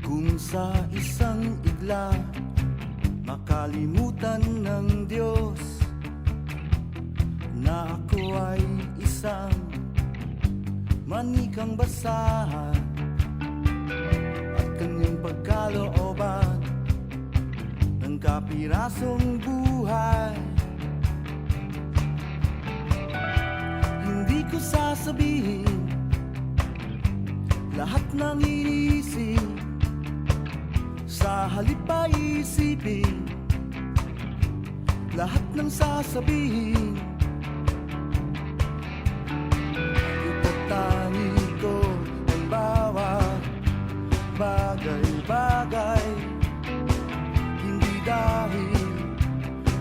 Kung sa isang igla makalimutan ng Diyos na ako ay isang manikang basahan at kanyang pagkalooban ng kapirasong buhay, hindi ko sasabihin lahat ng iniisip. Sa halip ay isipin lahat ng sasabihin. Itatangi ko ang bawat bagay-bagay, hindi dahil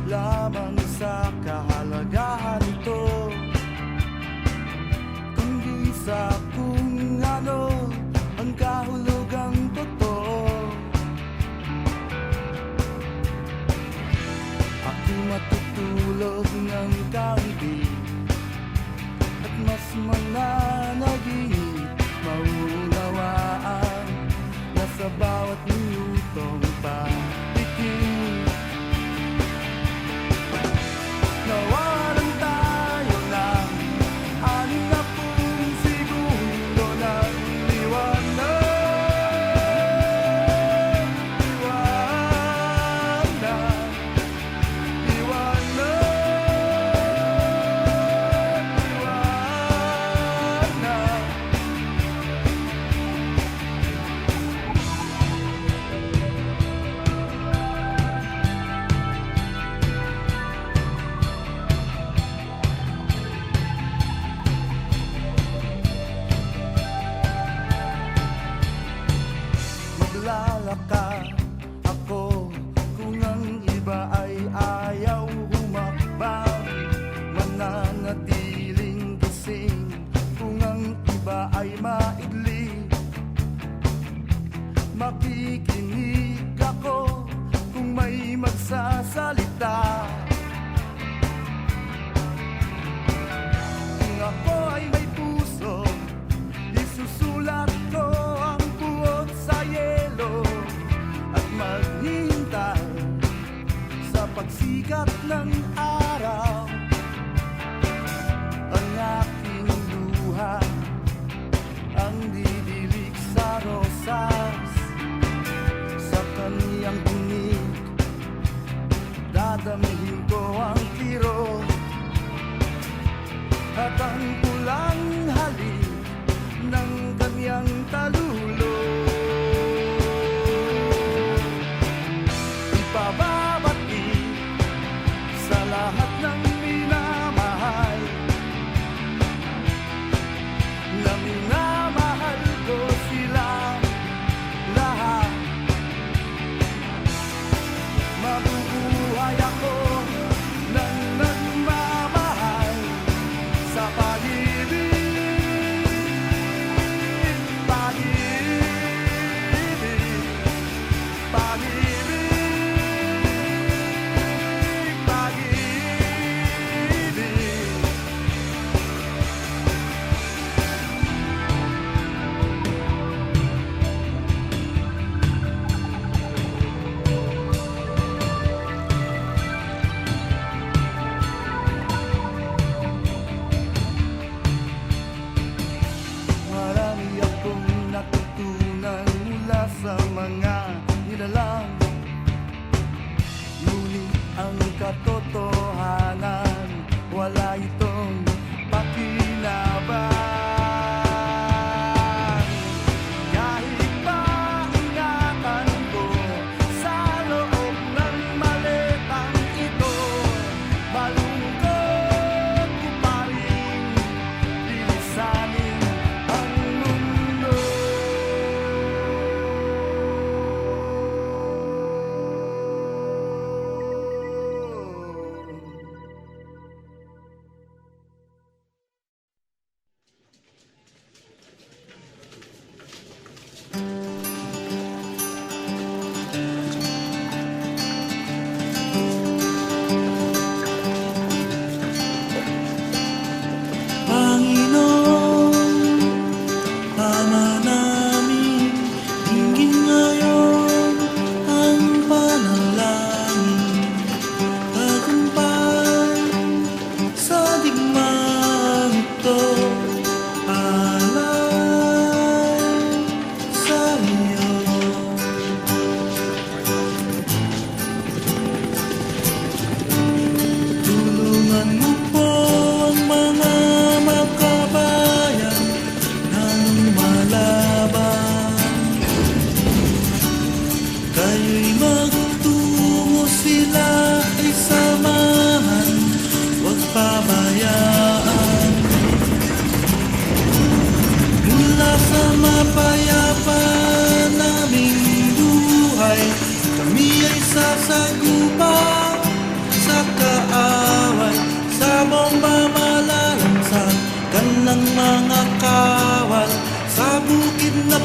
lamang sa kahalagahan nito, kundi sa kung ano ang kahulugang totoo. Matutulog ng kaunti at mas mananaginip, maunawaan na sa bawat minutong patikim nawalan tayo ng 60 segundo ng liwanag. Maglalakad ako kung ang iba ay ayaw humakbang, mananatiling gising kung ang iba ay maidli. Makikinig ako kung may magsasalita. Kung ako ay may puso, isusulat ko ang buot sa yelo at maghihintay sa pagsikat ng araw. Ang aking luha ang didilig sa rosas, sa kaniyang tinig dadamihin ko ang tiro at ang pulang halik ng kanyang talulo. Ipababati sa lahat ng minamahal, na minamahal ko sila lahat. Mabubuhay ako ng nagmamahal sa pag-ibig, pag-ibig.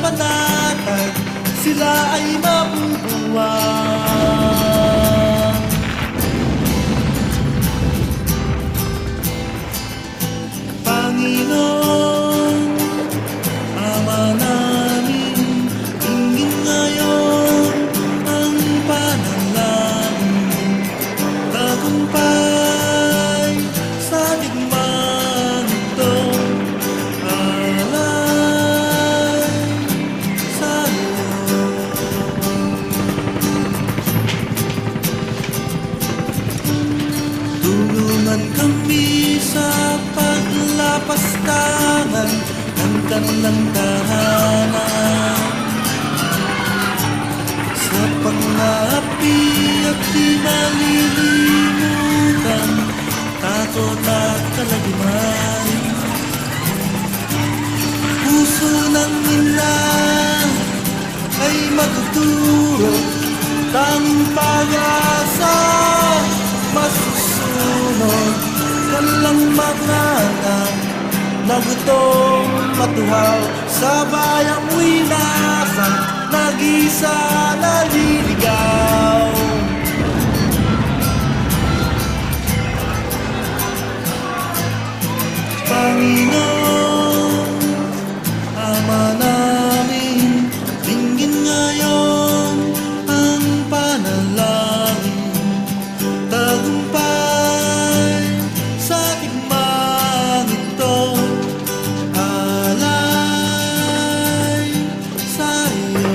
panatag, sila ay mabubuwang. Panginoon, Ama namin, tingin ngayon ang panalangin, tagumpay sa digmaan ito, alay sa iyo. Tulungan kami sa paglapastangan ng kanilang tahanan, sa pang-aapi at di malilimutan, takot at kalagiman. Puso ng nila ay magtuturo, tanging pag-asa masusunod. Walang mga anak na gutong matuhaw, sa bayang winasan, nag-isa naliligaw. Panginoon, Ama namin, tingin ngayon ang panalangin, tagumpay sa digmaan ito, alay sa iyo.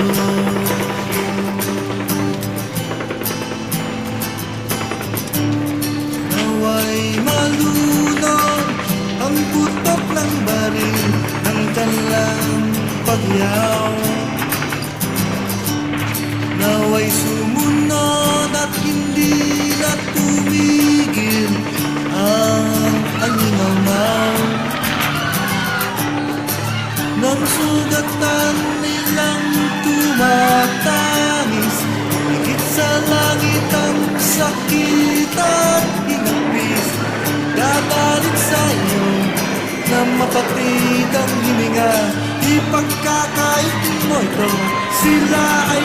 Naway malunod ang putok ng baril ng kanilang pagyaw, naway sumunod at hindi na tumigil ang alingaw ng sugatan nilang tumatangis. Higit sa langit ang sakit at hinapis, gagalit sa iyo na mapatid ang hininga. Ipagkakait mo ito, sila ay